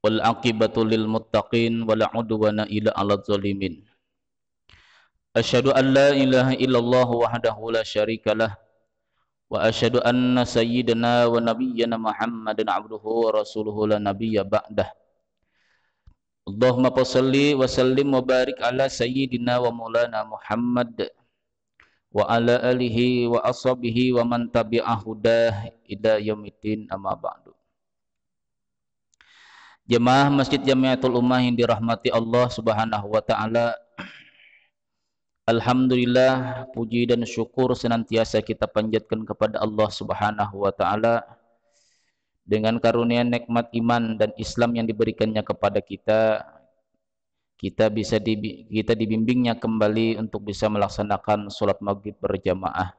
wal aqibatu lil muttaqin wala udwana illa 'alal zalimin. Asyhadu an la ilaha illallah wahdahu la syarikalah wa asyhadu anna sayyidana wa nabiyyana Muhammadan 'abduhu wa rasuluhu la nabiyya ba'dah. Allahumma shalli wa sallim wa barik ala sayyidina wa maulana Muhammad wa ala alihi wa ashabihi wa man tabi'ah hudah ila yaumiddin, amma ba'du. Jemaah Masjid Jamiatul Ummah yang dirahmati Allah Subhanahu wa taala, alhamdulillah, puji dan syukur senantiasa kita panjatkan kepada Allah Subhanahu wa taala dengan karunia nikmat iman dan Islam yang diberikannya kepada kita. Kita dibimbingnya kembali untuk bisa melaksanakan salat maghrib berjamaah.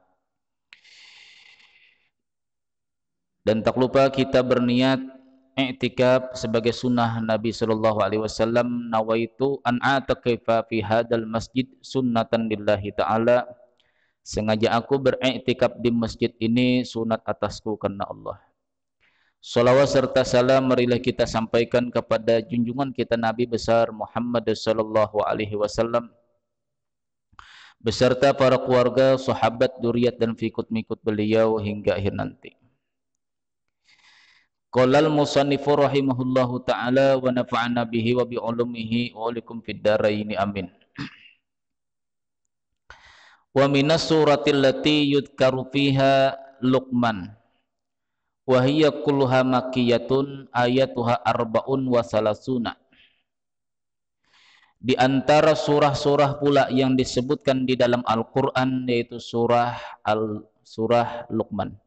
Dan tak lupa kita berniat i'tikaf sebagai sunnah Nabi sallallahu alaihi wasallam. Nawaitu an ataqifa fi hadzal masjid sunnatan lillahi ta'ala. Sengaja aku beriktikaf di masjid ini sunat atasku karena Allah. Salawat serta salam marilah kita sampaikan kepada junjungan kita Nabi besar Muhammad sallallahu alaihi wasallam beserta para keluarga, sahabat, dzurriyyat dan fikut-mikut beliau hingga akhir nanti. Qala al-musannifu rahimahullahu ta'ala wa nafa'ana bihi wa bi ulumihi wa alikum fid dharain amin. Wa minas suratil lati yudhkaru fiha Luqman wa hiya kulluha makkiyatun ayatuha arba'un wa salasuna. Di antara surah-surah pula yang disebutkan di dalam Al-Qur'an yaitu surah Luqman.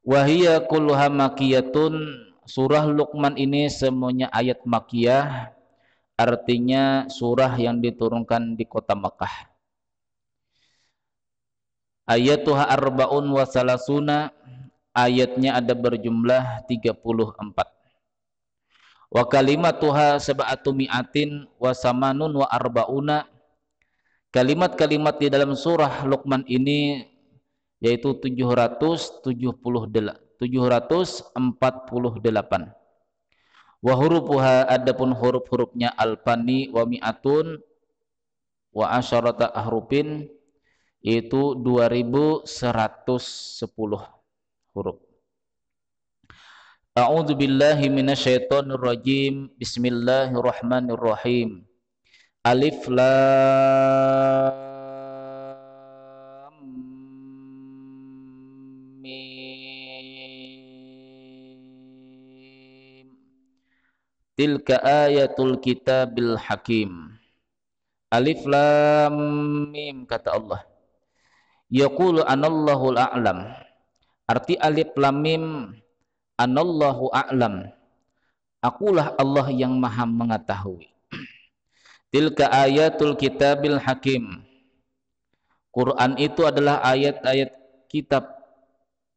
Wahia kulluha makiyatun, surah Luqman ini semuanya ayat makiyah, artinya surah yang diturunkan di kota Makkah. Ayatuha arba'un wa salasuna, ayatnya ada berjumlah 34. Wa kalimatuha sab'atu mi'atin wa samanun wa arba'una, kalimat-kalimat di dalam surah Luqman ini yaitu 748. Wa hurufuha, adapun huruf-hurufnya alfani wa mi'atun wa asyarata ahrufin, yaitu 2110 huruf. A'udzu billahi minasyaitonir rajim. Bismillahirrahmanirrahim. Alif lam tilka ayatul kitabil hakim. Alif lam mim, kata Allah. Yaqulu anallahu a'lam. Arti alif lam mim, anallahu a'lam, akulah Allah yang maha mengetahui. Tilka ayatul kitabil hakim. Quran itu adalah ayat-ayat kitab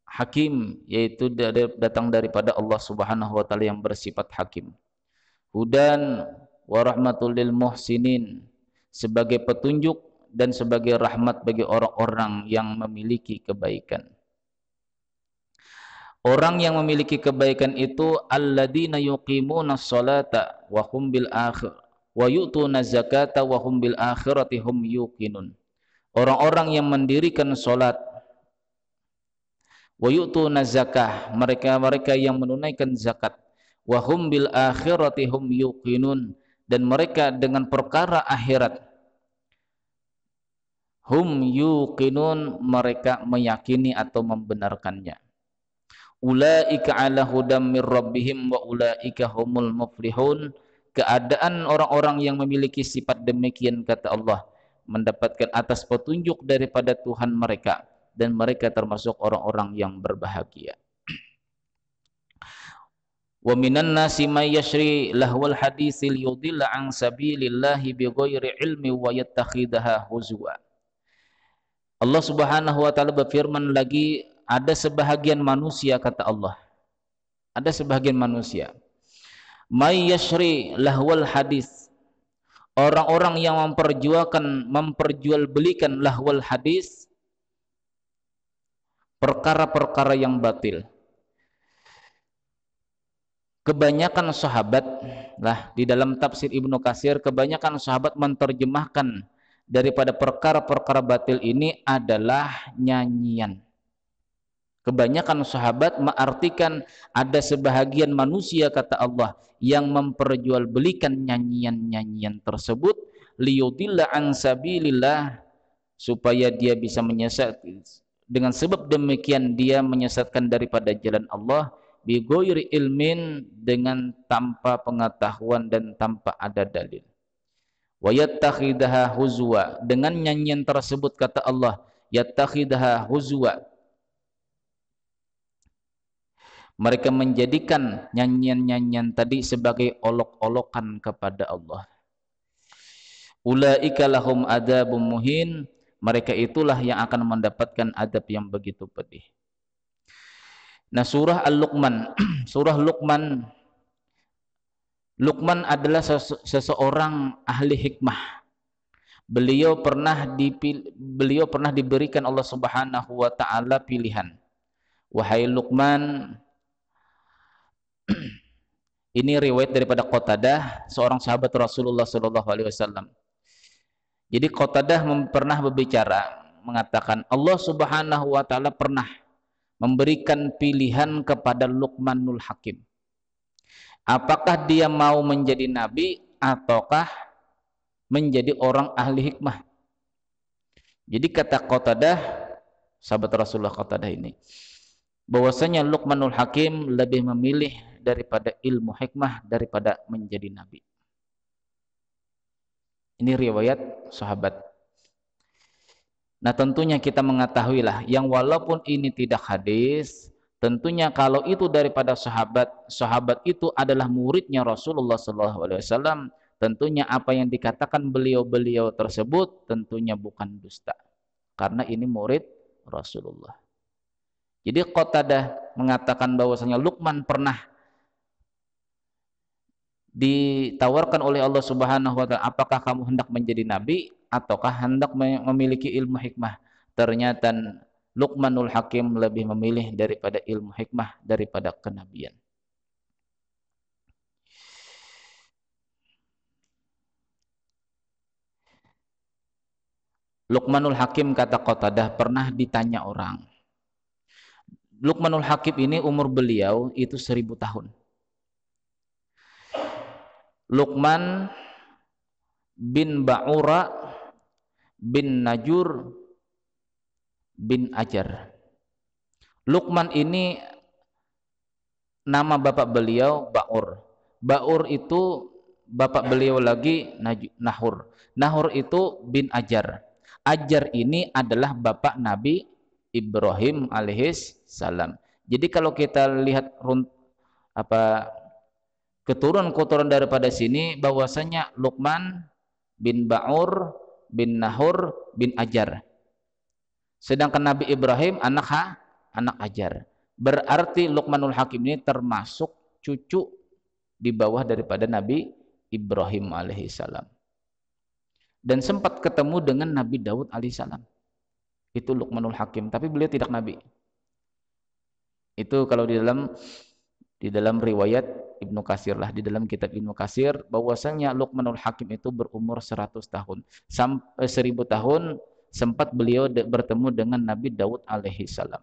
hakim, yaitu datang daripada Allah Subhanahu wa taala yang bersifat hakim. Hudan wa rahmatul lil muhsinin, sebagai petunjuk dan sebagai rahmat bagi orang-orang yang memiliki kebaikan. Orang yang memiliki kebaikan itu alladzina yuqimunas sholata wa hum bil akhir wa yu'tunaz zakata wa hum bil akhirati hum yuqinun. Orang-orang yang mendirikan salat, wa yu'tunaz zakah, mereka yang menunaikan zakat, wa hum bil akhirati hum yuqinun, dan mereka dengan perkara akhirat, hum yuqinun, mereka meyakini atau membenarkannya. Ulaika ala hudam mir rabbihim wa ulaika humul muflihun. Keadaan orang-orang yang memiliki sifat demikian, kata Allah, mendapatkan atas petunjuk daripada Tuhan mereka, dan mereka termasuk orang-orang yang berbahagia. Wa minan nasi may yashri lahwal haditsil yudilla an sabilillahi bighairi ilmi wa yattakhidaha huzwa. Allah Subhanahu wa taala berfirman lagi, ada sebahagian manusia, kata Allah, ada sebahagian manusia, may yashri lahwal hadis, orang-orang yang memperjualbelikan lahwal hadis, perkara-perkara yang batil, Kebanyakan sahabat lah di dalam tafsir Ibnu Katsir, kebanyakan sahabat menerjemahkan daripada perkara-perkara batil ini adalah nyanyian. Kebanyakan sahabat mengartikan ada sebahagian manusia, kata Allah, yang memperjualbelikan nyanyian-nyanyian tersebut liyudilla an sabilillah, supaya dia bisa menyesat, dengan sebab demikian dia menyesatkan daripada jalan Allah, bi ghairi ilmin, dengan tanpa pengetahuan dan tanpa ada dalil. Wa yattakhidaha huzwa, dengan nyanyian tersebut kata Allah, yattakhidaha huzwa, mereka menjadikan nyanyian-nyanyian tadi sebagai olok-olokan kepada Allah. Ulaika lahum adzabun muhin, mereka itulah yang akan mendapatkan adab yang begitu pedih. Nah, surah Al-Luqman, surah Luqman, Luqman adalah seseorang ahli hikmah. Beliau pernah diberikan Allah Subhanahu wa taala pilihan. Wahai Luqman, ini riwayat daripada Qatadah, seorang sahabat Rasulullah sallallahu alaihi wasallam. Jadi Qatadah pernah berbicara, mengatakan Allah Subhanahu wa taala pernah memberikan pilihan kepada Luqmanul Hakim. Apakah dia mau menjadi nabi ataukah menjadi orang ahli hikmah? Jadi kata Qatadah, sahabat Rasulullah Qatadah ini, bahwasanya Luqmanul Hakim lebih memilih daripada ilmu hikmah daripada menjadi nabi. Ini riwayat sahabat. Nah, tentunya kita mengetahuilah yang walaupun ini tidak hadis, tentunya kalau itu daripada sahabat itu adalah muridnya Rasulullah SAW, tentunya apa yang dikatakan beliau-beliau tersebut tentunya bukan dusta, karena ini murid Rasulullah. Jadi Qatadah mengatakan bahwasanya Luqman pernah ditawarkan oleh Allah Subhanahu wa taala, apakah kamu hendak menjadi nabi ataukah hendak memiliki ilmu hikmah? Ternyata Luqmanul Hakim lebih memilih daripada ilmu hikmah daripada kenabian. Luqmanul Hakim, kata Qatadah, pernah ditanya orang. Luqmanul Hakim ini umur beliau itu 1000 tahun. Luqman bin Ba'ura bin Najur bin Ajar. Luqman ini nama bapak beliau Ba'ur. Ba'ur itu bapak beliau lagi Nahur. Nahur itu bin Ajar. Ajar ini adalah bapak Nabi Ibrahim alaihis salam. Jadi kalau kita lihat keturunan daripada sini, bahwasanya Luqman bin Ba'ur bin Nahur bin Ajar. Sedangkan Nabi Ibrahim anak Ajar. Berarti Luqmanul Hakim ini termasuk cucu di bawah daripada Nabi Ibrahim alaihissalam. Dan sempat ketemu dengan Nabi Daud alaihissalam. Itu Luqmanul Hakim, tapi beliau tidak nabi. Itu kalau di dalam riwayat Ibnu Katsir lah, di dalam kitab Ibnu Katsir, bahwasanya Luqmanul Hakim itu berumur 100 tahun. 1000 tahun sempat beliau bertemu dengan Nabi Daud alaihi salam.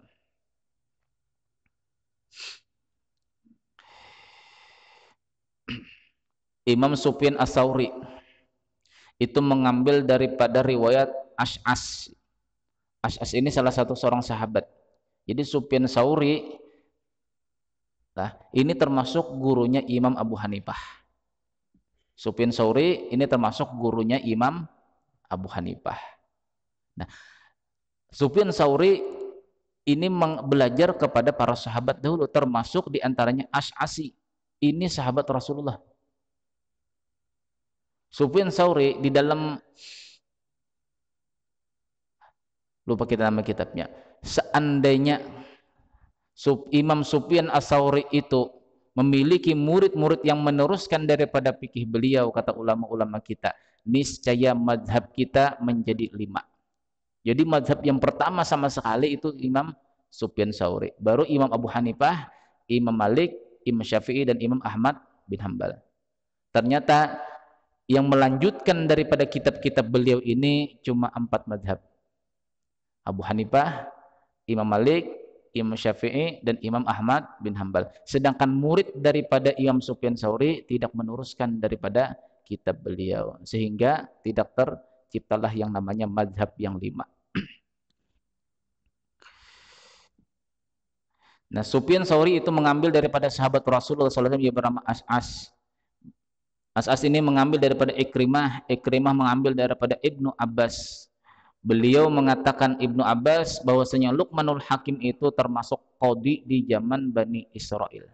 Imam Sufyan Ats-Tsauri itu mengambil daripada riwayat Ash'as. Ash'as ini salah satu seorang sahabat. Jadi Sufyan Tsauri, nah, ini termasuk gurunya Imam Abu Hanifah. Sufyan Tsauri ini termasuk gurunya Imam Abu Hanifah. Nah, Sufyan Tsauri ini belajar kepada para sahabat dahulu, termasuk diantaranya Asy'asi. Ini sahabat Rasulullah. Sufyan Tsauri di dalam, lupa kita nama kitabnya, seandainya Imam Sufyan Ats-Tsauri itu memiliki murid-murid yang meneruskan daripada fikih beliau, kata ulama-ulama kita, niscaya mazhab kita menjadi 5. Jadi mazhab yang pertama sama sekali itu Imam Sufyan Tsauri, baru Imam Abu Hanifah, Imam Malik, Imam Syafi'i dan Imam Ahmad bin Hambal. Ternyata yang melanjutkan daripada kitab-kitab beliau ini cuma 4 mazhab. Abu Hanifah, Imam Malik, Imam Syafi'i, dan Imam Ahmad bin Hambal. Sedangkan murid daripada Imam Sufyan Tsauri tidak meneruskan daripada kitab beliau. Sehingga tidak terciptalah yang namanya mazhab yang 5. Nah, Sufyan Tsauri itu mengambil daripada sahabat Rasulullah SAW yang bernama As'as. As'as ini mengambil daripada Ikrimah, Ikrimah mengambil daripada Ibnu Abbas. Beliau mengatakan Ibnu Abbas bahwasanya Luqmanul Hakim itu termasuk qadhi di zaman Bani Israel.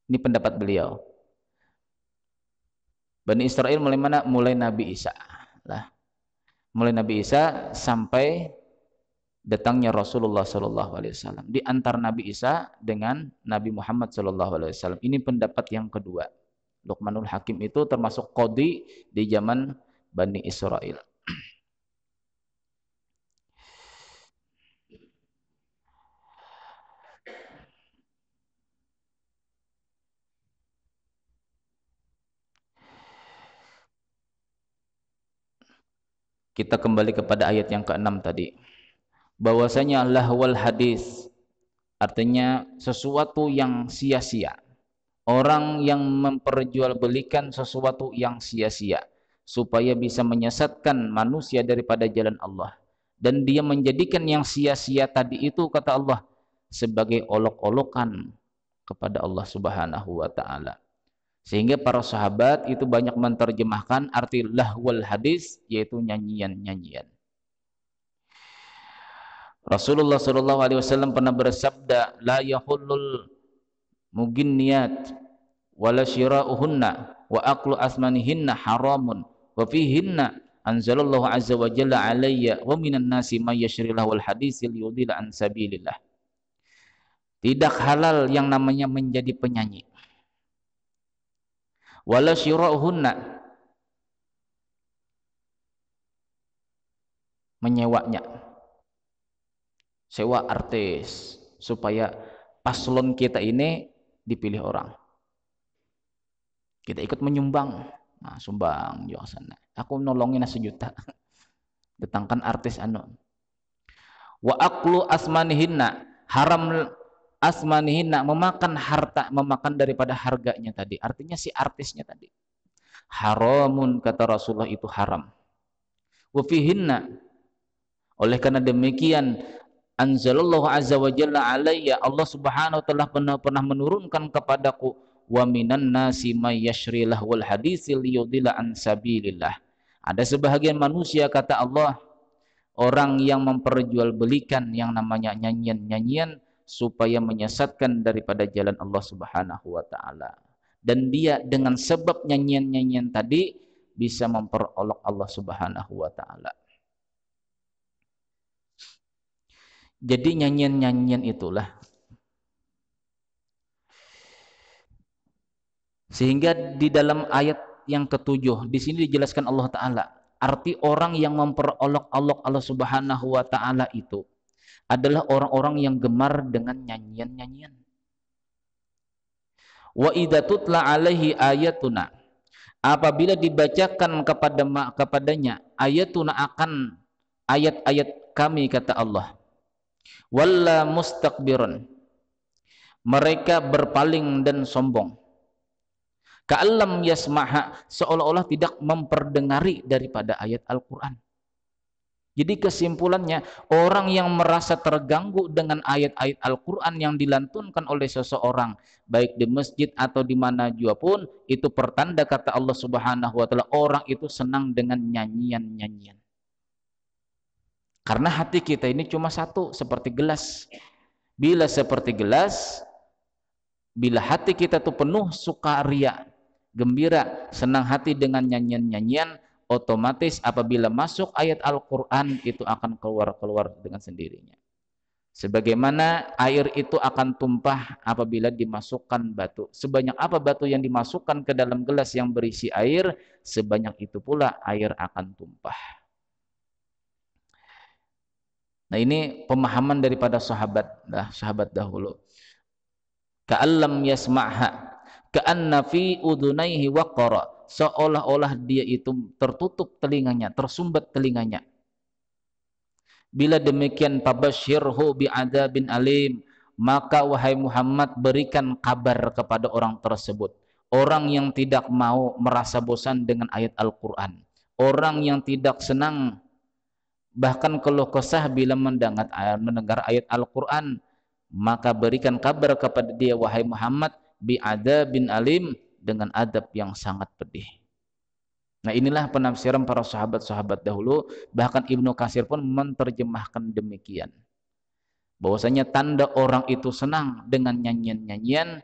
Ini pendapat beliau. Bani Israel mulai mana? Mulai Nabi Isa. Lah. Mulai Nabi Isa sampai datangnya Rasulullah SAW. Di antara Nabi Isa dengan Nabi Muhammad SAW. Ini pendapat yang kedua. Luqmanul Hakim itu termasuk qadhi di zaman Bani Israel. Kita kembali kepada ayat yang ke-6 tadi. Bahwasanya lahwal hadis, artinya sesuatu yang sia-sia. Orang yang memperjualbelikan sesuatu yang sia-sia supaya bisa menyesatkan manusia daripada jalan Allah, dan dia menjadikan yang sia-sia tadi itu, kata Allah, sebagai olok-olokan kepada Allah Subhanahu wa taala. Sehingga para sahabat itu banyak menerjemahkan arti lahwal hadis yaitu nyanyian-nyanyian. Rasulullah SAW pernah bersabda, la yahullul muginniyat wala syira'uhunna wa aqlu asmanihinna haramun wa fihinna anzalallahu azza wa jalla alayya wa minan nasi may yashrilahu al hadis liyudilla an sabilillah. Tidak halal yang namanya menjadi penyanyi, wala syira'uhunna, menyewanya, sewa artis supaya paslon kita ini dipilih orang. Kita ikut menyumbang. Nah, sumbang jo sana. Aku nolongin 1 juta. Datangkan artis anu. Wa aqlu asmanihinna, haram asmanihinna, memakan harta, memakan daripada harganya tadi. Artinya si artisnya tadi. Haramun, kata Rasulullah, itu haram. Wa fihinna, oleh karena demikian anzalallahu azza wa jalla alayya, Allah Subhanahu wa taala pernah menurunkan kepadaku, wa minan nasi may yashri lahwal hadits liyudilla an sabilillah. Ada sebahagian manusia, kata Allah, orang yang memperjualbelikan yang namanya nyanyian-nyanyian supaya menyesatkan daripada jalan Allah Subhanahu wa taala. Dan dia dengan sebab nyanyian-nyanyian tadi bisa memperolok Allah Subhanahu wa taala. Jadi nyanyian-nyanyian itulah. Sehingga di dalam ayat yang ke-7 di sini dijelaskan Allah taala, arti orang yang memperolok-olok Allah Subhanahu wa taala itu adalah orang-orang yang gemar dengan nyanyian-nyanyian. Wa idza tutla alaihi ayatuna, apabila dibacakan kepadanya ayatuna, akan ayat-ayat kami, kata Allah, walla mustakbiran, mereka berpaling dan sombong. Ka'allam yasmaha, seolah-olah tidak memperdengari daripada ayat Al-Quran. Jadi kesimpulannya, orang yang merasa terganggu dengan ayat-ayat Al-Quran yang dilantunkan oleh seseorang, baik di masjid atau di mana jua pun, itu pertanda, kata Allah Subhanahu wa taala, orang itu senang dengan nyanyian-nyanyian. Karena hati kita ini cuma satu, seperti gelas. Bila seperti gelas, bila hati kita tuh penuh sukaria, gembira, senang hati dengan nyanyian-nyanyian, otomatis apabila masuk ayat Al-Quran itu akan keluar dengan sendirinya. Sebagaimana air itu akan tumpah apabila dimasukkan batu. Sebanyak apa batu yang dimasukkan ke dalam gelas yang berisi air, sebanyak itu pula air akan tumpah. Nah, ini pemahaman daripada sahabat dahulu. ka'allam yasma'ha ka'anna fi udunaihi waqara, seolah-olah dia itu tertutup telinganya, tersumbat telinganya. Bila demikian fabasyirhu bi'adzabin alim, maka wahai Muhammad berikan kabar kepada orang tersebut, orang yang tidak mau merasa bosan dengan ayat Al-Qur'an, orang yang tidak senang bahkan keluh kesah bila mendengar ayat Al-Qur'an, maka berikan kabar kepada dia wahai Muhammad bi'adzabin alim, dengan adab yang sangat pedih. Nah, inilah penafsiran para sahabat-sahabat dahulu, bahkan Ibnu Katsir pun menerjemahkan demikian. Bahwasanya tanda orang itu senang dengan nyanyian-nyanyian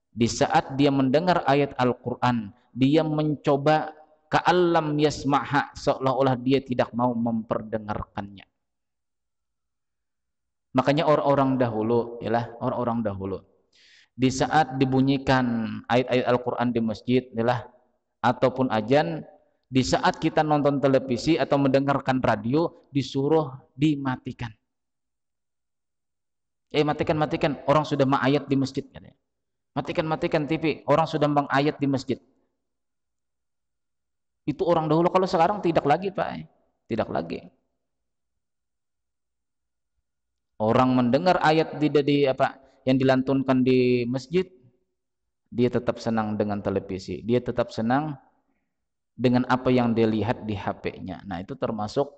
di saat dia mendengar ayat Al-Qur'an, dia mencoba ka'allam yasma'ha, seolah-olah dia tidak mau memperdengarkannya. Makanya orang-orang dahulu, ialah orang-orang dahulu, di saat dibunyikan ayat-ayat Al-Qur'an di masjid, ialah ataupun azan, di saat kita nonton televisi atau mendengarkan radio, disuruh dimatikan. Matikan, orang sudah mengayat di masjid. Matikan TV, orang sudah mengayat di masjid. Itu orang dahulu. Kalau sekarang tidak lagi, Pak. Tidak lagi. Orang mendengar ayat yang dilantunkan di masjid, dia tetap senang dengan televisi. Dia tetap senang dengan apa yang dia lihat di HP-nya. Nah, itu termasuk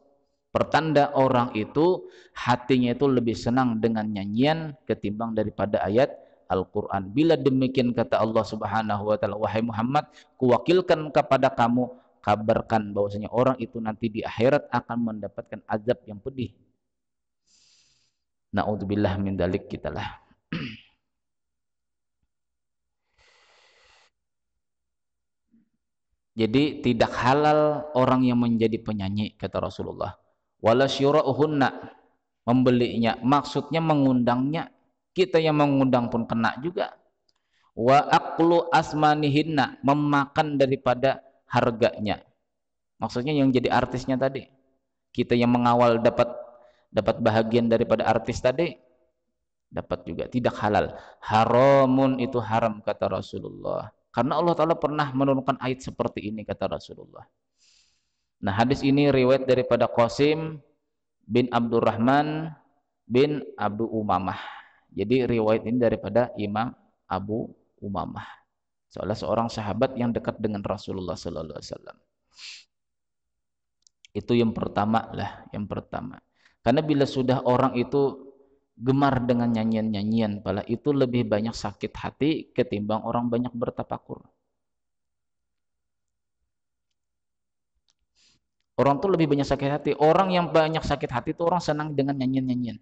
pertanda orang itu hatinya itu lebih senang dengan nyanyian ketimbang daripada ayat Al-Qur'an. Bila demikian kata Allah Subhanahu wa taala, wahai Muhammad, kuwakilkan kepada kamu, kabarkan bahwasanya orang itu nanti di akhirat akan mendapatkan azab yang pedih. Na'udzubillah min dzalik, kitalah. Jadi tidak halal orang yang menjadi penyanyi, kata Rasulullah. Wala syura'uhunna, membelinya, maksudnya mengundangnya. Kita yang mengundang pun kena juga. Wa aqlu asmanihinna, memakan daripada harganya. Maksudnya yang jadi artisnya tadi. Kita yang mengawal dapat bahagian daripada artis tadi, dapat juga, tidak halal. Haramun, itu haram, kata Rasulullah. Karena Allah Ta'ala pernah menurunkan ayat seperti ini, kata Rasulullah. Nah, hadis ini riwayat daripada Qasim bin Abdurrahman bin Abu Umamah. Jadi riwayat ini daripada Imam Abu Umamah, salah seorang sahabat yang dekat dengan Rasulullah sallallahu alaihi wasallam. Itu yang pertama lah, yang pertama. Karena bila sudah orang itu gemar dengan nyanyian-nyanyian, pala itu lebih banyak sakit hati ketimbang orang banyak bertafakur. Orang tuh lebih banyak sakit hati. Orang yang banyak sakit hati itu orang senang dengan nyanyian-nyanyian.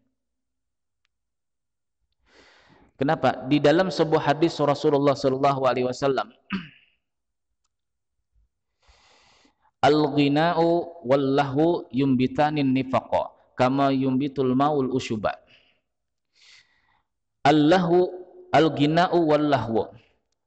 Kenapa? Di dalam sebuah hadis Rasulullah sallallahu alaihi wasallam, al-ghina'u wallahu yumbitanin nifaqa kama yumbitul maul usyuba. Allahu al-ghina'u wallahu.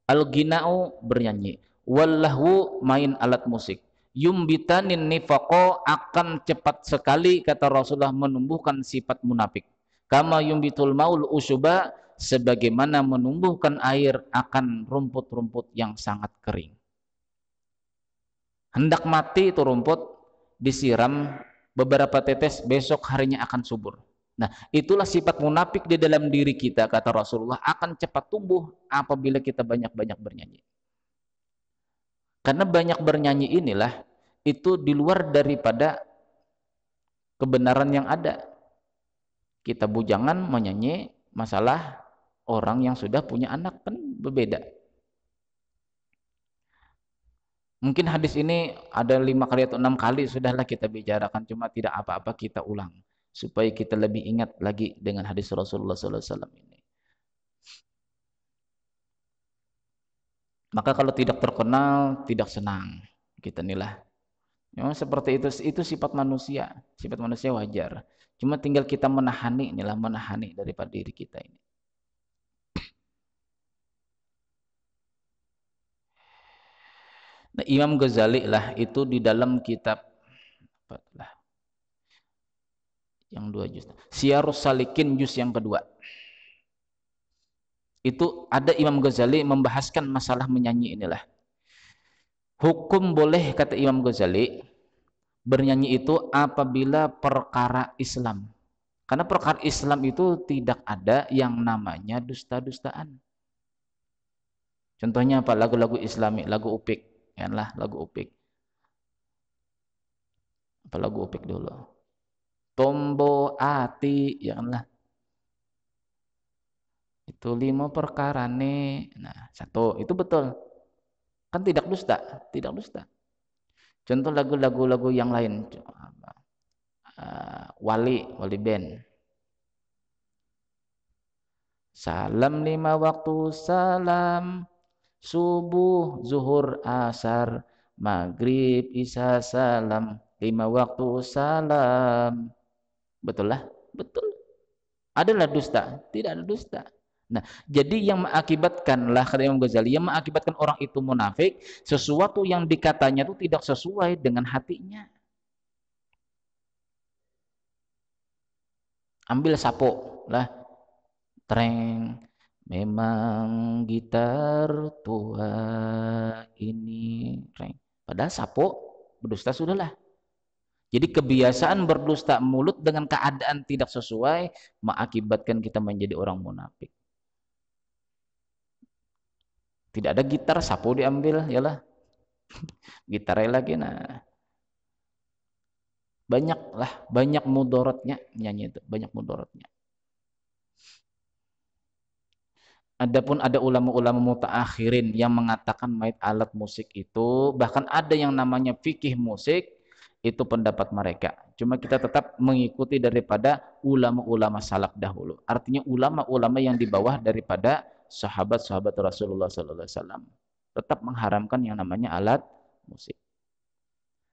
Al-ghina'u bernyanyi, wallahu main alat musik. Yumbitanin nifaqo, akan cepat sekali, kata Rasulullah, menumbuhkan sifat munafik. Kama yumbitul maul usyuba, sebagaimana menumbuhkan air akan rumput-rumput yang sangat kering. Hendak mati itu rumput, disiram beberapa tetes, besok harinya akan subur. Nah, itulah sifat munafik di dalam diri kita, kata Rasulullah, akan cepat tumbuh apabila kita banyak-banyak bernyanyi. Karena banyak bernyanyi inilah, itu di luar daripada kebenaran yang ada. Kita bujangan menyanyi masalah orang yang sudah punya anak, kan berbeda. Mungkin hadis ini ada 5 kali atau 6 kali sudahlah kita bicarakan, cuma tidak apa-apa kita ulang supaya kita lebih ingat lagi dengan hadis Rasulullah SAW ini. Maka kalau tidak terkenal, tidak senang. Kita inilah. Memang seperti itu sifat manusia. Sifat manusia wajar. Cuma tinggal kita menahani, inilah menahani daripada diri kita ini. Nah, Imam Ghazali lah itu di dalam kitab yang 2 juz, Syiarus Salikin juz yang kedua, Itu ada Imam Ghazali membahaskan masalah menyanyi inilah. Hukum boleh, kata Imam Ghazali, bernyanyi itu apabila perkara Islam. Karena perkara Islam itu tidak ada yang namanya dusta-dustaan. Contohnya apa? Lagu-lagu Islami, lagu upik, ya lah, lagu upik. Apa lagu upik dulu? Tombo ati, ya lah. Itu 5 perkara nih. Nah, 1 itu betul. Kan tidak dusta, tidak dusta. Contoh lagu-lagu yang lain. Wali band. Salam 5 waktu, salam subuh, zuhur, asar, maghrib, isya, salam 5 waktu, salam. Betul lah? Betul. Adalah dusta? Tidak ada dusta. Nah, jadi yang mengakibatkanlah, kata Imam Ghazali, yang mengakibatkan orang itu munafik, sesuatu yang dikatanya itu tidak sesuai dengan hatinya. Ambil sapo lah, treng, memang gitar tua ini, treng. Padahal sapo berdusta sudahlah. Jadi kebiasaan berdusta mulut dengan keadaan tidak sesuai mengakibatkan kita menjadi orang munafik. Tidak ada gitar, sapo diambil, yalah. Gitarnya lagi, nah. Banyak mudorotnya nyanyi itu, banyak mudorotnya. Adapun ada ulama-ulama mutaakhirin yang mengatakan main alat musik itu, bahkan ada yang namanya fikih musik, itu pendapat mereka. Cuma kita tetap mengikuti daripada ulama-ulama salaf dahulu. Artinya ulama-ulama yang di bawah daripada sahabat-sahabat Rasulullah sallallahu alaihi wasallam. Tetap mengharamkan yang namanya alat musik.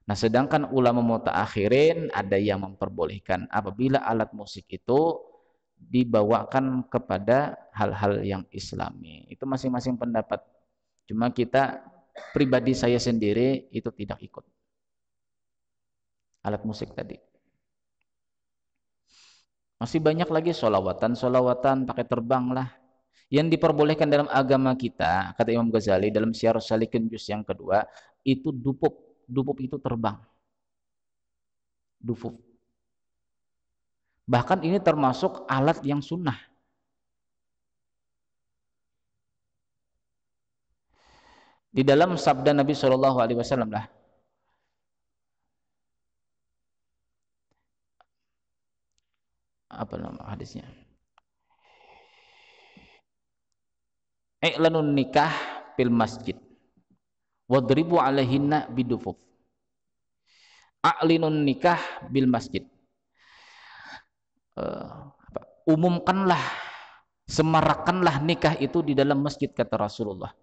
Nah, sedangkan ulama mutaakhirin ada yang memperbolehkan apabila alat musik itu dibawakan kepada hal-hal yang islami. Itu masing-masing pendapat. Cuma kita, pribadi saya sendiri itu tidak ikut alat musik tadi. Masih banyak lagi solawatan pakai terbang lah. Yang diperbolehkan dalam agama kita, kata Imam Ghazali dalam Syiarus Salikin juz yang kedua, itu dupup. Dupup itu terbang. Dupup. Bahkan ini termasuk alat yang sunnah. Di dalam sabda Nabi Shallallahu Alaihi Wasallam lah, apa nama hadisnya? I'lanun nikah fil masjid wadribu alaihinna bidufuf. A'linun nikah bil masjid. Umumkanlah, semarakanlah nikah itu di dalam masjid, kata Rasulullah.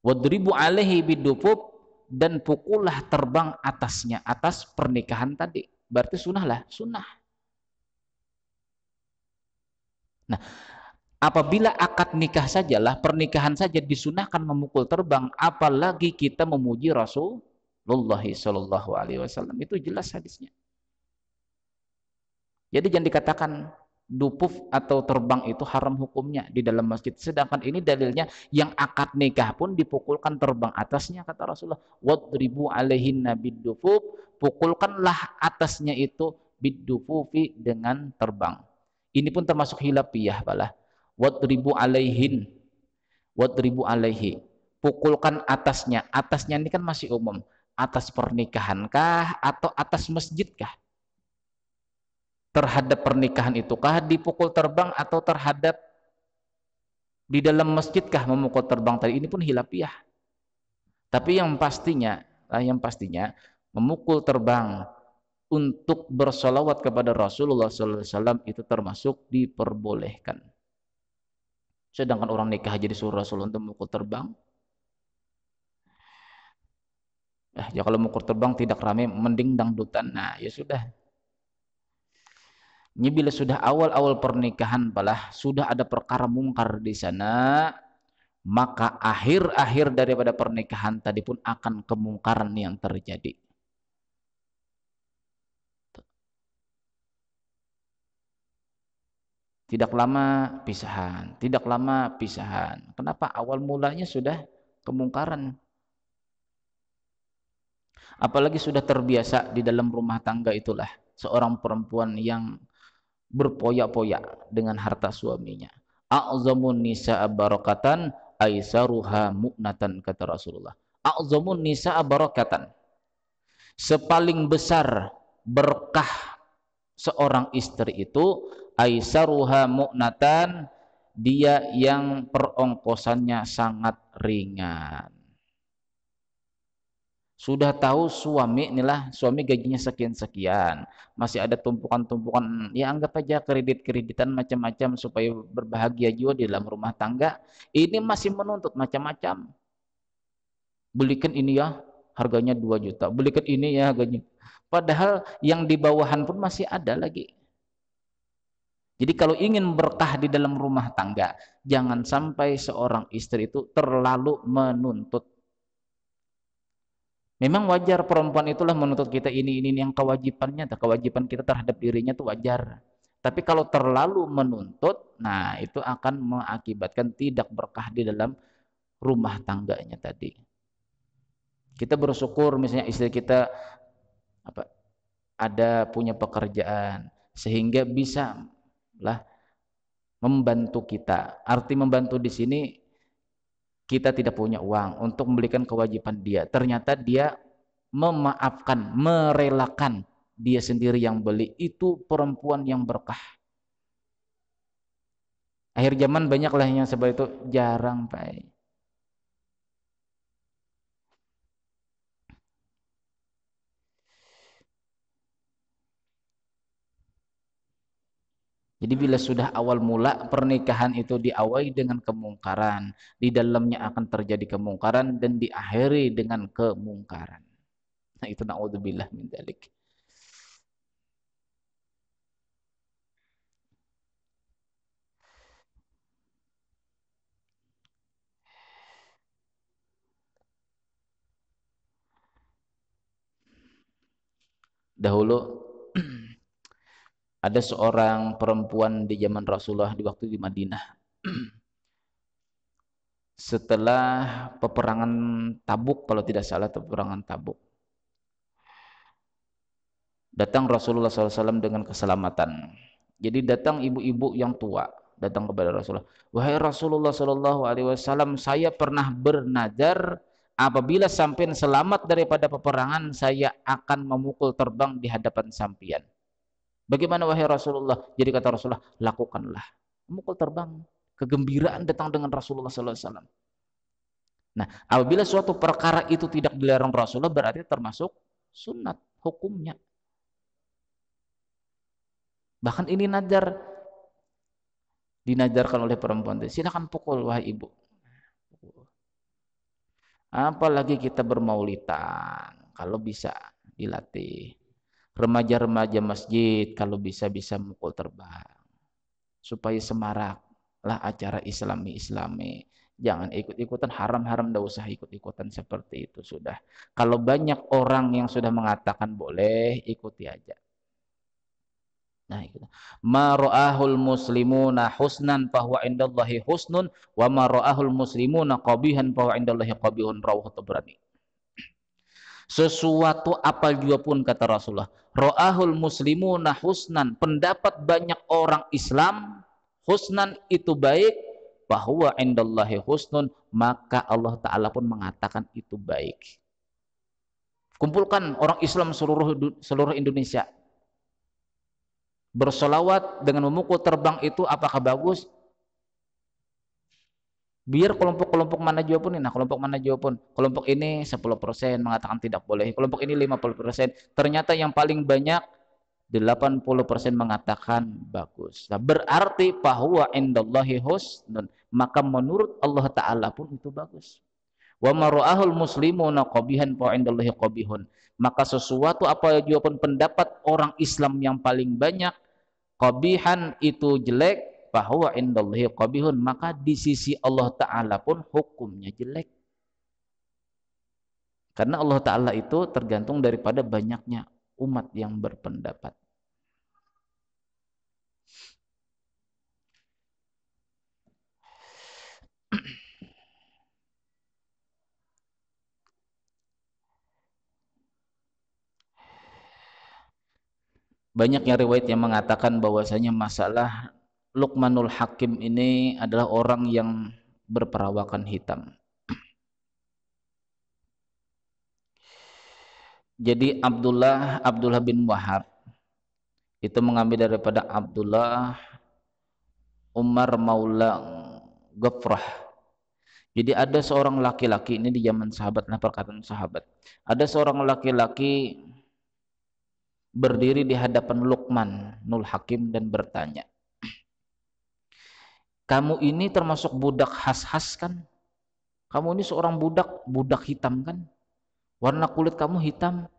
Wadribu alaihi bidufuf, dan pukullah terbang atasnya, atas pernikahan tadi. Berarti sunnah lah, sunnah. Nah, apabila akad nikah sajalah, pernikahan saja disunahkan memukul terbang, apalagi kita memuji Rasulullah sallallahu alaihi wasallam. Itu jelas hadisnya. Jadi jangan dikatakan dupuf atau terbang itu haram hukumnya di dalam masjid. Sedangkan ini dalilnya yang akad nikah pun dipukulkan terbang atasnya, kata Rasulullah. Wadribu alaihinna biddufuf, pukulkanlah atasnya itu biddufufi, dengan terbang. Ini pun termasuk hilafiyah balah. Wadribu alaihin, wadribu alaihi, pukulkan atasnya. Atasnya ini kan masih umum. Atas pernikahankah atau atas masjidkah? Terhadap pernikahan itukah dipukul terbang atau terhadap di dalam masjidkah memukul terbang tadi? Ini pun hilafiyah. Tapi yang pastinya memukul terbang untuk bersolawat kepada Rasulullah SAW itu termasuk diperbolehkan. Sedangkan orang nikah jadi suruh Rasul untuk memukul terbang. Ya kalau memukul terbang tidak ramai, mending dangdutan. Nah ya sudah. Ini bila sudah awal-awal pernikahan balah, sudah ada perkara mungkar di sana, maka akhir-akhir daripada pernikahan tadi pun akan kemungkaran yang terjadi. Tidak lama pisahan, tidak lama pisahan. Kenapa? Awal mulanya sudah kemungkaran. Apalagi sudah terbiasa di dalam rumah tangga itulah seorang perempuan yang berpoyak-poyak dengan harta suaminya. A'zamun nisa'a barakatan aisaruha mu'natan, kata Rasulullah. A'zamun nisa'a barakatan. Sepaling besar berkah seorang istri itu aisaruha mu'natan, dia yang perongkosannya sangat ringan. Sudah tahu suami, inilah suami gajinya sekian-sekian, masih ada tumpukan-tumpukan, ya anggap aja kredit-kreditan macam-macam supaya berbahagia juga di dalam rumah tangga. Ini masih menuntut macam-macam. Belikan ini ya, harganya 2 juta. Belikan ini ya harganya. Padahal yang di bawahan pun masih ada lagi. Jadi kalau ingin berkah di dalam rumah tangga, jangan sampai seorang istri itu terlalu menuntut. Memang wajar perempuan itulah menuntut kita ini yang kewajibannya, kewajiban kita terhadap dirinya itu wajar. Tapi kalau terlalu menuntut, nah itu akan mengakibatkan tidak berkah di dalam rumah tangganya tadi. Kita bersyukur misalnya istri kita apa, ada punya pekerjaan sehingga bisa lah membantu kita. Arti membantu di sini, kita tidak punya uang untuk memberikan kewajiban dia. Ternyata dia memaafkan, merelakan dia sendiri yang beli. Itu perempuan yang berkah. Akhir zaman banyaklah yang seperti itu, jarang, Pak. Jadi bila sudah awal mula pernikahan itu diawali dengan kemungkaran, di dalamnya akan terjadi kemungkaran dan diakhiri dengan kemungkaran. Nah itu naudzubillah min dzalik. Dahulu ada seorang perempuan di zaman Rasulullah di waktu di Madinah. Setelah peperangan Tabuk, kalau tidak salah peperangan Tabuk, datang Rasulullah SAW dengan keselamatan. Jadi datang ibu-ibu yang tua datang kepada Rasulullah. Wahai Rasulullah SAW, saya pernah bernazar apabila sampean selamat daripada peperangan, saya akan memukul terbang di hadapan sampian. Bagaimana wahai Rasulullah? Jadi kata Rasulullah, lakukanlah. Memukul terbang. Kegembiraan datang dengan Rasulullah SAW. Nah, apabila suatu perkara itu tidak dilarang Rasulullah, berarti termasuk sunat hukumnya. Bahkan ini nazar, dinajarkan oleh perempuan itu. Silakan pukul wahai ibu. Apalagi kita bermaulitan, kalau bisa dilatih. Remaja-remaja masjid kalau bisa mukul terbang. Supaya semaraklah acara islami. Jangan ikut-ikutan, haram-haram, tidak usah ikut-ikutan seperti itu sudah. Kalau banyak orang yang sudah mengatakan boleh, ikuti aja. Nah, itu. Ma ra'ahul muslimuna husnan fahuwa indallahi husnun wa ma ra'ahul muslimuna qabihan fahuwa indallahi qabihun, rawahu Tabrani. Sesuatu apa juga pun, kata Rasulullah, ra'ahul muslimuna husnan, pendapat banyak orang Islam husnan itu baik, bahwa indallahi husnun, maka Allah Ta'ala pun mengatakan itu baik. Kumpulkan orang Islam seluruh Indonesia, bersolawat dengan memukul terbang itu apakah bagus? Biar kelompok-kelompok mana juga pun, nah kelompok mana juga pun, kelompok ini 10% mengatakan tidak boleh, kelompok ini 50%, ternyata yang paling banyak 80% mengatakan bagus. Nah, berarti bahwa indallahi husnun, maka menurut Allah Ta'ala pun itu bagus. Wa mara'ahul muslimuna qabihan fa indallahi qabihun, maka sesuatu apa juga pun pendapat orang Islam yang paling banyak qabihan itu jelek, bahwa indallahi qabihun, maka di sisi Allah Ta'ala pun hukumnya jelek. Karena Allah Ta'ala itu tergantung daripada banyaknya umat yang berpendapat. Banyak yang riwayat yang mengatakan bahwasanya masalah Luqmanul Hakim ini adalah orang yang berperawakan hitam. Jadi Abdullah bin Wahab itu mengambil daripada Abdullah Umar Maula Ghafrah. Jadi ada seorang laki-laki, ini di zaman sahabat, nah perkataan sahabat. Ada seorang laki-laki berdiri di hadapan Luqmanul Hakim dan bertanya, kamu ini termasuk budak khas-khas kan? Kamu ini seorang budak hitam kan? Warna kulit kamu hitam.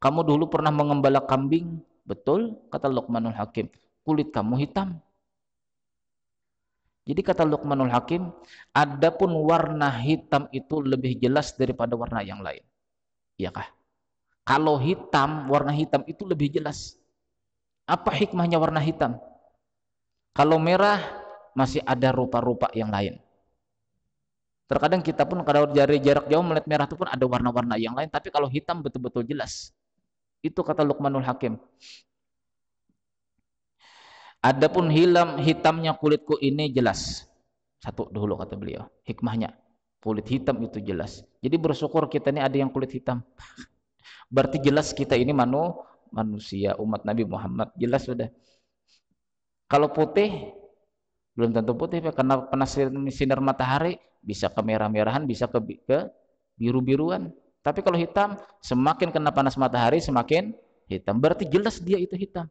Kamu dulu pernah mengembala kambing, betul? Kata Luqmanul Hakim, kulit kamu hitam. Jadi kata Luqmanul Hakim, adapun warna hitam itu lebih jelas daripada warna yang lain. Iyakah? Kalau hitam, warna hitam itu lebih jelas. Apa hikmahnya warna hitam? Kalau merah masih ada rupa-rupa yang lain. Terkadang kita pun kalau dari jarak jauh melihat merah itu pun ada warna-warna yang lain, tapi kalau hitam betul-betul jelas. Itu kata Luqmanul Hakim. Adapun hitamnya kulitku ini jelas. Satu dulu kata beliau, hikmahnya. Kulit hitam itu jelas. Jadi bersyukur kita ini ada yang kulit hitam. Berarti jelas kita ini manusia, umat Nabi Muhammad. Jelas sudah. Kalau putih, belum tentu putih, karena panas sinar matahari, bisa ke merah-merahan, bisa ke biru-biruan. Tapi kalau hitam, semakin kena panas matahari, semakin hitam. Berarti jelas dia itu hitam.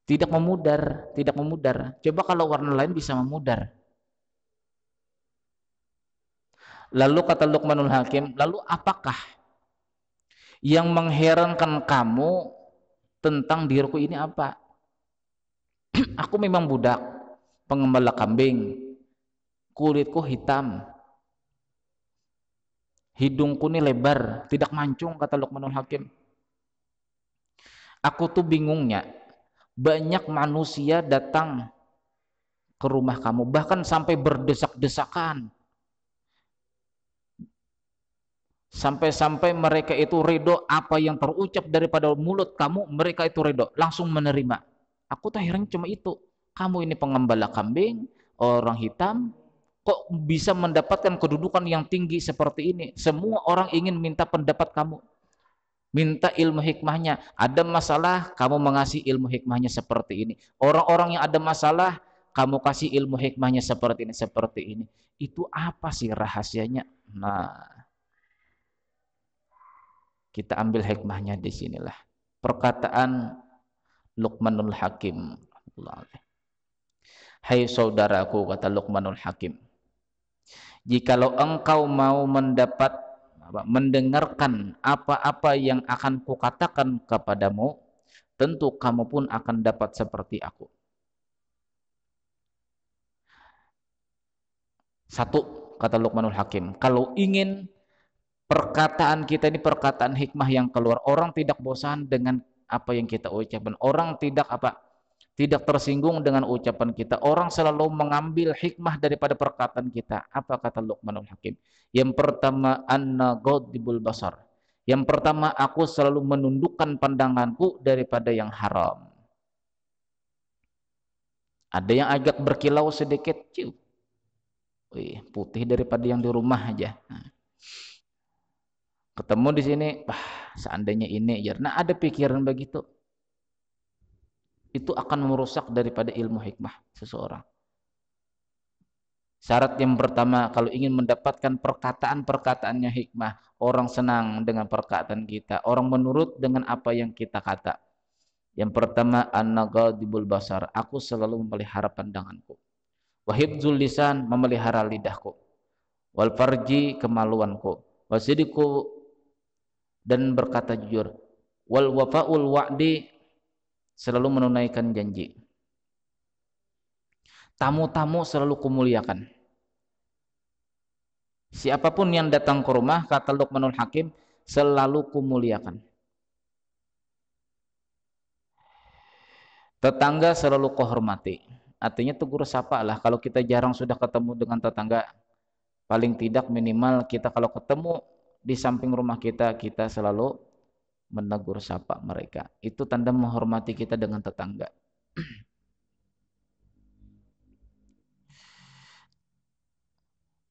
Tidak memudar, tidak memudar. Coba kalau warna lain bisa memudar. Lalu kata Luqmanul Hakim, lalu apakah yang mengherankan kamu tentang diriku ini apa? Aku memang budak, pengembala kambing, kulitku hitam, hidungku ini lebar, tidak mancung, kata Luqmanul Hakim. Aku tuh bingungnya, banyak manusia datang ke rumah kamu, bahkan sampai berdesak-desakan, sampai-sampai mereka itu ridho apa yang terucap daripada mulut kamu, mereka itu ridho, langsung menerima. Aku tak heran cuma itu, kamu ini pengembala kambing, orang hitam, kok bisa mendapatkan kedudukan yang tinggi seperti ini? Semua orang ingin minta pendapat kamu, minta ilmu hikmahnya. Ada masalah, kamu mengasih ilmu hikmahnya seperti ini. Orang-orang yang ada masalah, kamu kasih ilmu hikmahnya seperti ini, seperti ini. Itu apa sih rahasianya? Nah, kita ambil hikmahnya di sinilah. Perkataan Luqmanul Hakim. Hai saudaraku, kata Luqmanul Hakim, jikalau engkau mau mendengarkan apa-apa yang akan kukatakan kepadamu, tentu kamu pun akan dapat seperti aku. Satu, kata Luqmanul Hakim, kalau ingin perkataan kita ini perkataan hikmah yang keluar, orang tidak bosan dengan apa yang kita ucapkan, orang tidak tersinggung dengan ucapan kita, orang selalu mengambil hikmah daripada perkataan kita. Apa kata Luqmanul Hakim? Yang pertama, anna ghadibul basar. Yang pertama, aku selalu menundukkan pandanganku daripada yang haram. Ada yang agak berkilau sedikit, cium, wih, putih daripada yang di rumah aja. Ketemu di sini, seandainya ini, nah ada pikiran begitu. Itu akan merusak daripada ilmu hikmah seseorang. Syarat yang pertama, kalau ingin mendapatkan perkataan-perkataannya hikmah, orang senang dengan perkataan kita, orang menurut dengan apa yang kita kata. Yang pertama, an-naghadibul basar, aku selalu memelihara pandanganku. Wahibzul lisan, memelihara lidahku. Wal farji, kemaluanku. Wasidiku, dan berkata jujur. Wal wafa'ul wa'di, selalu menunaikan janji. Tamu-tamu selalu kumuliakan. Siapapun yang datang ke rumah, kata Luqmanul Hakim, selalu kumuliakan. Tetangga selalu kehormati. Artinya tegur sapa lah. Kalau kita jarang sudah ketemu dengan tetangga, paling tidak minimal kita kalau ketemu di samping rumah kita, kita selalu menegur sapa mereka. Itu tanda menghormati kita dengan tetangga.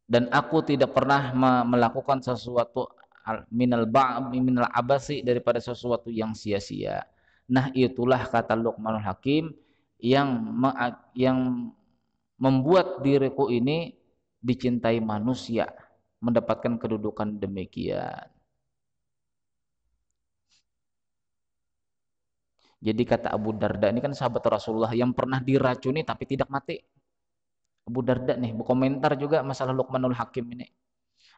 Dan aku tidak pernah melakukan sesuatu minal abasi, daripada sesuatu yang sia-sia. Nah, itulah kata Luqmanul Hakim yang membuat diriku ini dicintai manusia, mendapatkan kedudukan demikian. Jadi kata Abu Darda, ini kan sahabat Rasulullah yang pernah diracuni tapi tidak mati. Abu Darda nih berkomentar juga masalah Luqmanul Hakim ini.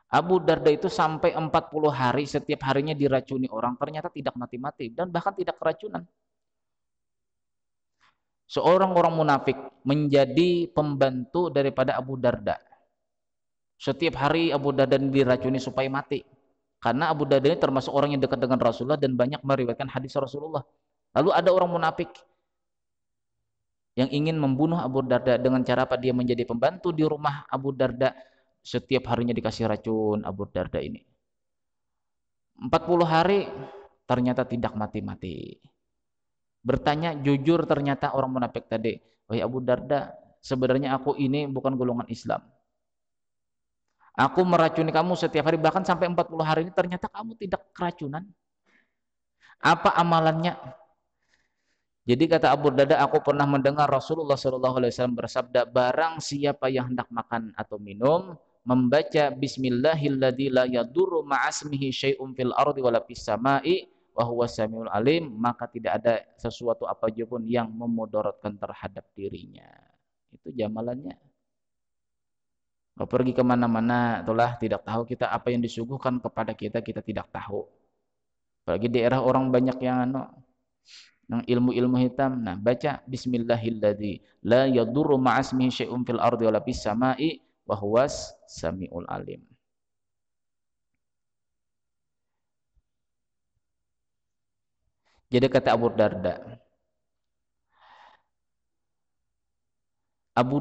Abu Darda itu sampai 40 hari setiap harinya diracuni orang, ternyata tidak mati-mati dan bahkan tidak keracunan. Seorang orang munafik menjadi pembantu daripada Abu Darda. Setiap hari Abu Darda diracuni supaya mati. Karena Abu Darda ini termasuk orang yang dekat dengan Rasulullah dan banyak meriwayatkan hadis Rasulullah. Lalu ada orang munafik yang ingin membunuh Abu Darda dengan cara apa? Dia menjadi pembantu di rumah Abu Darda, setiap harinya dikasih racun Abu Darda ini. 40 hari ternyata tidak mati-mati. Bertanya jujur ternyata orang munafik tadi, "Wahai Abu Darda, sebenarnya aku ini bukan golongan Islam. Aku meracuni kamu setiap hari, bahkan sampai 40 hari ini ternyata kamu tidak keracunan. Apa amalannya?" Jadi kata Abu Darda, aku pernah mendengar Rasulullah SAW bersabda, barang siapa yang hendak makan atau minum, membaca Bismillahilladzi la yadurru ma'asmihi syai'un fil ardi wala fis sama'i wa huwas samiul alim, maka tidak ada sesuatu apa pun yang memudaratkan terhadap dirinya. Itu jamalannya. Kalau pergi kemana-mana, itulah tidak tahu kita apa yang disuguhkan kepada kita, kita tidak tahu. Apalagi daerah orang banyak yang ilmu-ilmu hitam. Nah, baca Bismillahilladzi la yadurru ma'asmihi syai'un fil ardi wala fis sama'i wa huwas samiul alim. Jadi kata Abu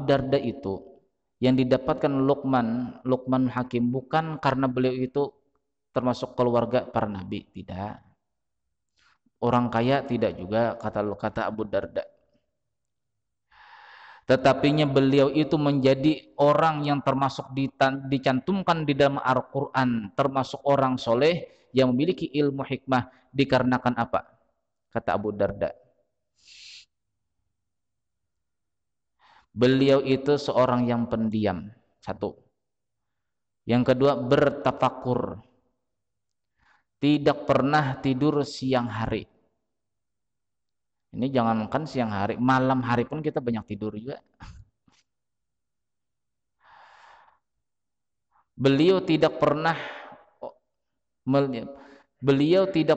Darda itu yang didapatkan Luqman Hakim bukan karena beliau itu termasuk keluarga para nabi, tidak. Orang kaya tidak juga, kata Abu Darda. Tetapinya beliau itu menjadi orang yang termasuk dicantumkan di dalam Al-Quran, termasuk orang soleh yang memiliki ilmu hikmah, dikarenakan apa? Kata Abu Darda, beliau itu seorang yang pendiam, satu. Yang kedua, bertafakur, tidak pernah tidur siang hari. Ini jangankan siang hari, malam hari pun kita banyak tidur juga. Beliau tidak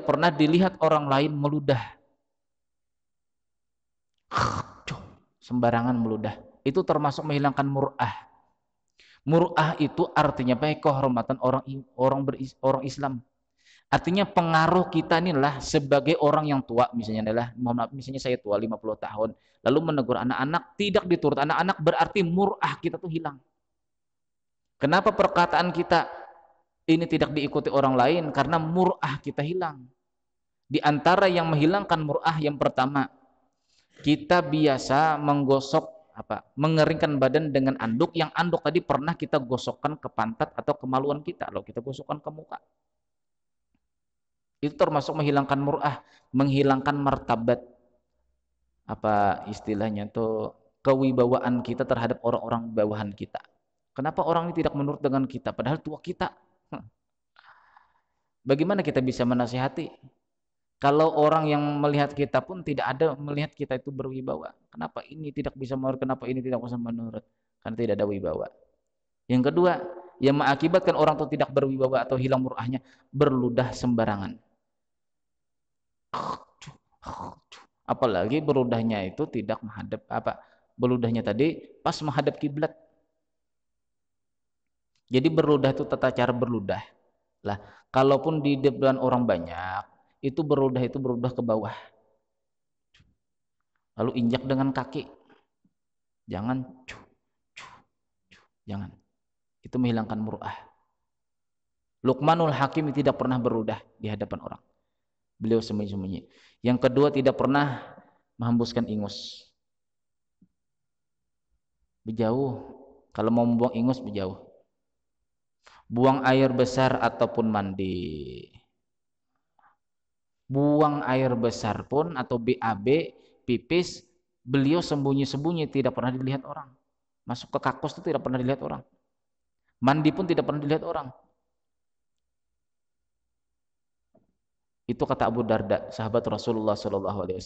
pernah dilihat orang lain meludah. Sembarangan meludah. Itu termasuk menghilangkan mur'ah. Mur'ah itu artinya baik kehormatan orang Islam. Artinya pengaruh kita inilah sebagai orang yang tua, misalnya adalah, mohon maaf, misalnya saya tua 50 tahun, lalu menegur anak-anak, tidak diturut anak-anak, berarti mur'ah kita tuh hilang. Kenapa perkataan kita ini tidak diikuti orang lain? Karena mur'ah kita hilang. Di antara yang menghilangkan mur'ah, yang pertama, kita biasa mengeringkan badan dengan anduk, yang anduk tadi pernah kita gosokkan ke pantat atau kemaluan kita, lalu kita gosokkan ke muka. Itu termasuk menghilangkan mur'ah, menghilangkan martabat, apa istilahnya tuh, kewibawaan kita terhadap orang-orang bawahan kita. Kenapa orang ini tidak menurut dengan kita padahal tua kita? Bagaimana kita bisa menasihati kalau orang yang melihat kita pun tidak ada melihat kita itu berwibawa? Kenapa ini tidak bisa menurut, kenapa ini tidak bisa menurut? Karena tidak ada wibawa. Yang kedua, yang mengakibatkan orang itu tidak berwibawa atau hilang murahnya, berludah sembarangan. Apalagi berludahnya itu tidak menghadap berludahnya tadi pas menghadap kiblat. Jadi berludah itu tata cara berludah. Lah, kalaupun di depan orang banyak, itu berludah ke bawah. Lalu injak dengan kaki. Jangan jangan. Itu menghilangkan mur'ah. Luqmanul Hakim tidak pernah berludah di hadapan orang. Beliau sembunyi-sembunyi. Yang kedua, tidak pernah menghembuskan ingus. Berjauh. Kalau mau membuang ingus, berjauh. Buang air besar ataupun mandi. Buang air besar pun atau BAB, pipis, beliau sembunyi-sembunyi, tidak pernah dilihat orang. Masuk ke kakus itu tidak pernah dilihat orang. Mandi pun tidak pernah dilihat orang. Itu kata Abu Darda, sahabat Rasulullah SAW.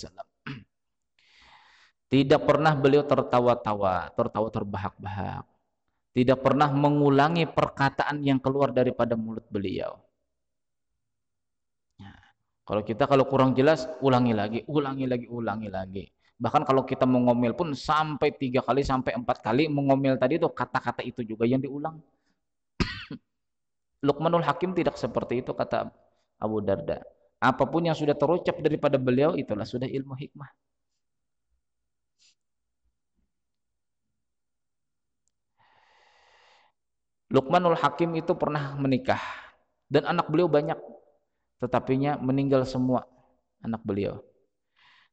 Tidak pernah beliau tertawa-tawa, tertawa terbahak-bahak. Tidak pernah mengulangi perkataan yang keluar daripada mulut beliau. Ya. Kalau kurang jelas, ulangi lagi, ulangi lagi, ulangi lagi. Bahkan kalau kita mengomel pun sampai 3 kali, sampai 4 kali mengomel tadi itu kata-kata itu juga yang diulang. Luqmanul Hakim tidak seperti itu kata Abu Darda. Apapun yang sudah terucap daripada beliau itulah sudah ilmu hikmah. Luqmanul Hakim itu pernah menikah dan anak beliau banyak, tetapinya meninggal semua anak beliau.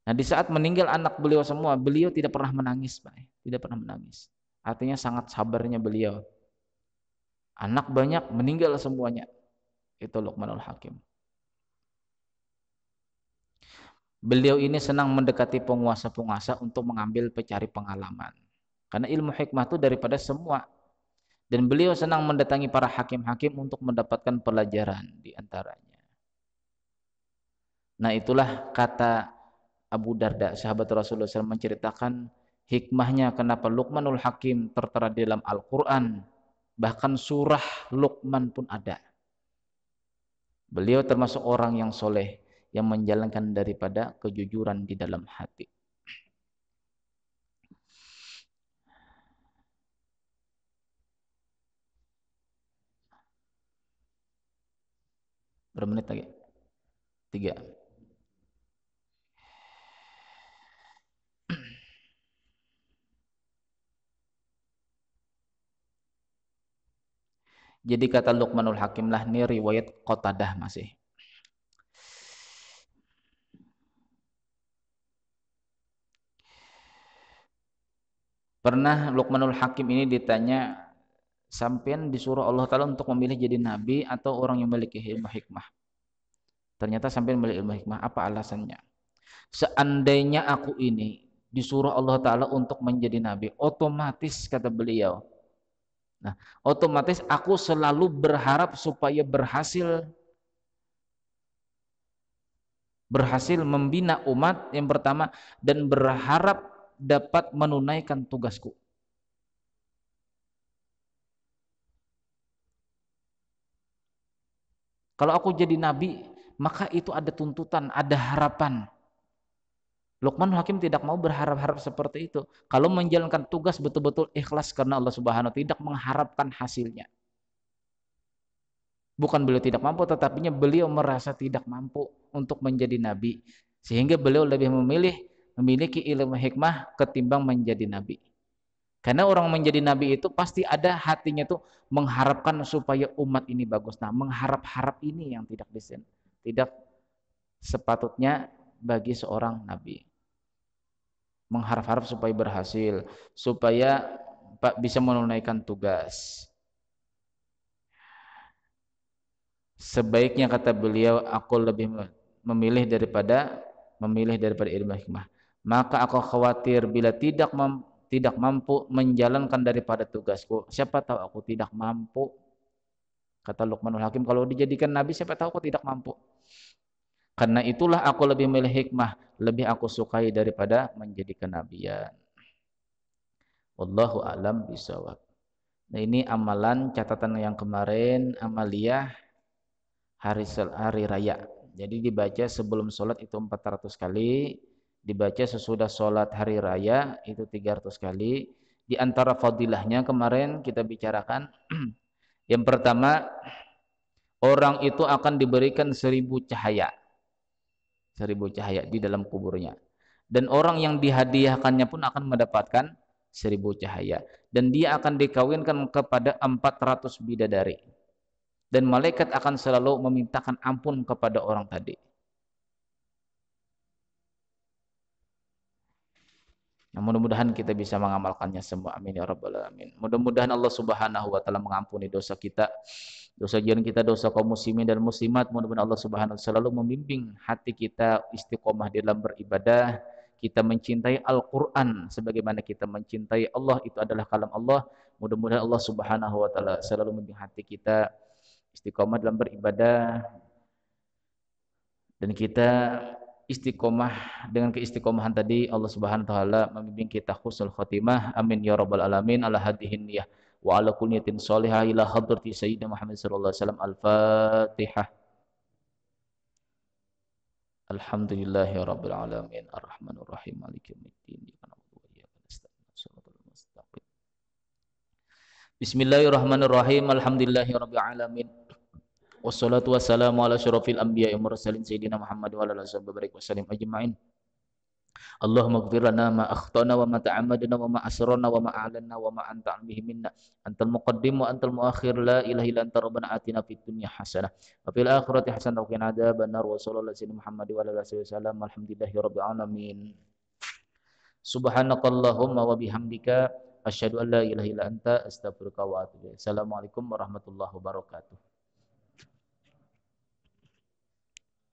Nah, di saat meninggal anak beliau semua, beliau tidak pernah menangis, Pak. Tidak pernah menangis. Artinya sangat sabarnya beliau. Anak banyak, meninggal semuanya. Itu Luqmanul Hakim. Beliau ini senang mendekati penguasa-penguasa untuk mengambil pencari pengalaman. Karena ilmu hikmah itu daripada semua. Dan beliau senang mendatangi para hakim-hakim untuk mendapatkan pelajaran di antaranya. Nah, itulah kata Abu Darda, sahabat Rasulullah SAW, menceritakan hikmahnya kenapa Luqmanul Hakim tertera di dalam Al-Quran. Bahkan surah Luqman pun ada. Beliau termasuk orang yang soleh, yang menjalankan daripada kejujuran di dalam hati. Berapa menit lagi? 3. Jadi kata Luqmanul Hakim lah, ini riwayat Qatadah masih. Pernah Luqmanul Hakim ini ditanya, sampean disuruh Allah Ta'ala untuk memilih jadi nabi atau orang yang memiliki ilmu hikmah? Ternyata sampean memiliki ilmu hikmah. Apa alasannya? Seandainya aku ini disuruh Allah Ta'ala untuk menjadi nabi, otomatis kata beliau, nah, otomatis aku selalu berharap supaya berhasil membina umat yang pertama, dan berharap dapat menunaikan tugasku. Kalau aku jadi nabi, maka itu ada tuntutan, ada harapan. Luqman Hakim tidak mau berharap-harap seperti itu. Kalau menjalankan tugas betul-betul ikhlas karena Allah Subhanahu wa taala, tidak mengharapkan hasilnya. Bukan beliau tidak mampu, tetapinya beliau merasa tidak mampu untuk menjadi nabi. Sehingga beliau lebih memiliki ilmu hikmah ketimbang menjadi nabi. Karena orang menjadi nabi itu pasti ada hatinya tuh mengharapkan supaya umat ini bagus. Nah, mengharap-harap ini yang tidak sepatutnya bagi seorang nabi. Mengharap-harap supaya berhasil, supaya bisa menunaikan tugas. Sebaiknya kata beliau, aku lebih memilih daripada ilmu hikmah. Maka aku khawatir bila tidak mampu menjalankan daripada tugasku. Siapa tahu aku tidak mampu. Kata Luqmanul Hakim, kalau dijadikan nabi siapa tahu aku tidak mampu. Karena itulah aku lebih memilih hikmah, lebih aku sukai daripada menjadi kenabian. Wallahu a'lam bishawab. Nah, ini amalan catatan yang kemarin, amaliyah hari raya. Jadi dibaca sebelum sholat itu 400 kali, dibaca sesudah sholat hari raya itu 300 kali. Di antara fadilahnya kemarin kita bicarakan, yang pertama, orang itu akan diberikan 1000 cahaya. 1000 cahaya di dalam kuburnya. Dan orang yang dihadiahkannya pun akan mendapatkan 1000 cahaya. Dan dia akan dikawinkan kepada 400 bidadari. Dan malaikat akan selalu memintakan ampun kepada orang tadi. Nah, mudah-mudahan kita bisa mengamalkannya semua. Amin ya rabbal alamin. Mudah-mudahan Allah Subhanahu wa taala mengampuni dosa kita, dosa jiran kita, dosa kaum muslimin dan muslimat. Mudah-mudahan Allah Subhanahu wa taala selalu membimbing hati kita istiqomah dalam beribadah. Kita mencintai Al-Qur'an sebagaimana kita mencintai Allah, itu adalah kalam Allah. Mudah-mudahan Allah Subhanahu wa taala selalu membimbing hati kita istiqomah dalam beribadah, dan kita istiqomah. Dengan keistiqomahan tadi Allah Subhanahu wa taala membimbing kita husnul khotimah. Amin ya rabbal alamin. Ala hadihin niyah wa ala kulli niyatin shalihah ila hadrati sayyidina Muhammad sallallahu alaihi wasallam. Al-Fatihah. Alhamdulillahi rabbil alamin arrahmanir rahim maliki yaumiddin iyyaka na'budu wa iyyaka nasta'in shiratal mustaqim. Bismillahirrahmanirrahim. Alhamdulillahi rabbil alamin. Wassalatu wassalamu ala syarafil anbiya'i mursalin sayyidina Muhammad wa ala alihi wasallam ajma'in. Allahumma ighfir lana ma akhtana wa ma ta'ammadna wa ma asrarna wa ma a'lanna wa ma anta bihi minna. Antal muqaddim wa antal muakhir, la ilaha illa anta, rabbana atina fid dunya hasanah wa fil akhirati hasanah wa qina adzabannar. Wa sallallahu alaihi Muhammad wa ala alihi wasallam. Alhamdulillahi rabbil alamin. Subhanakallahumma wa bihamdika asyhadu an la ilaha illa anta astaghfiruka wa atubu ilaik. Assalamualaikum warahmatullahi wabarakatuh.